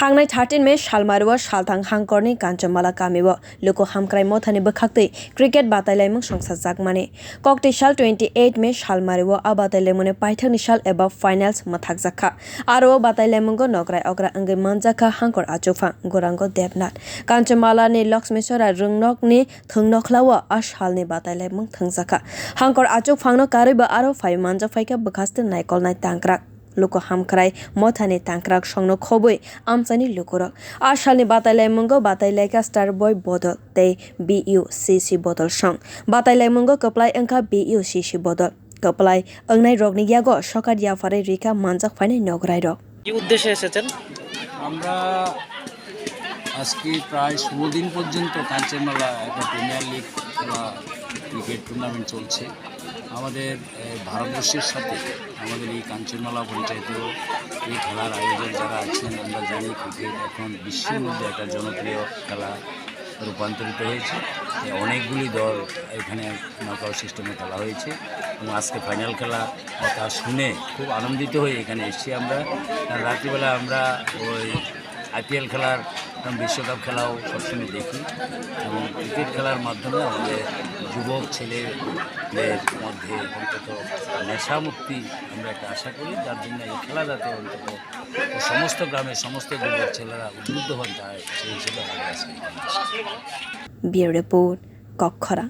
थांनाय 13 मे सालमारुआ सालथां हांखरनि कांचनमाला गामियाव luku hamkwrai mothani bwkhaktwi cricket batailaimung songsajakmani Kokti sal 28 may सालमारुआ uh batailaimungni paithakni sal eba finals mathakjakha aro batailaimunggo nograi wngwi manjak hangkhor achukphang Gurangga Debnath Kanchanmala ni laxmichara rwngnogni nokhlao a salni batailaimung thwngjak hangkhor achukphangno kariba aro phai manjak phaika bwkhaste naikolnai tangkrak luku hamkwrai mothani tangkrak songno khobui amchaini lukurok a salni batailaimunggo batailaika star boy bodol tei bucc bodol song batailaimunggo kwplai wngkha bucc bodol kwplai wnghnai rokni yago sokar yafarai rika manjak phainai nograi rok কি উদ্দেশ্যে এসেছেন? আমরা আজকে প্রায় 16 দিন পর্যন্ত কাঞ্চনমালা একটা premier league বা ক্রিকেট টুর্নামেন্ট চলছে আমাদের ভারতবর্ষের সাথে আমাদের এই কাঞ্চনমালা পঞ্চায়েত এই খেলার আয়োজক যারা আছেন আমরা জানি ক্রিকেট এখন বিশ্বের মধ্যে একটা জনপ্রিয় খেলা রূপান্তরিত হয়েছে অনেকগুলি দল এখানে নকআউট সিস্টেমে খেলা হয়েছে এবং আজকে ফাইনাল খেলা কথা শুনে খুব আনন্দিত হয়ে এখানে এসেছি আমরা রাত্রিবেলা আমরা ওই আইপিএল খেলার বিশ্বকাপ খেলাও সবসময় দেখি এবং ক্রিকেট খেলার মাধ্যমে আমাদের যুবক ছেলেদের মধ্যে অন্তত নেশামুক্তি আমরা একটা আশা করি যার জন্য এই খেলা যাতে অন্তত সমস্ত গ্রামের সমস্ত যুবক ছেলেরা উদ্বুদ্ধ হন তাই সেই হিসেবে আমাদের আজকে ব্যুরো রিপোর্ট কক্ষরা।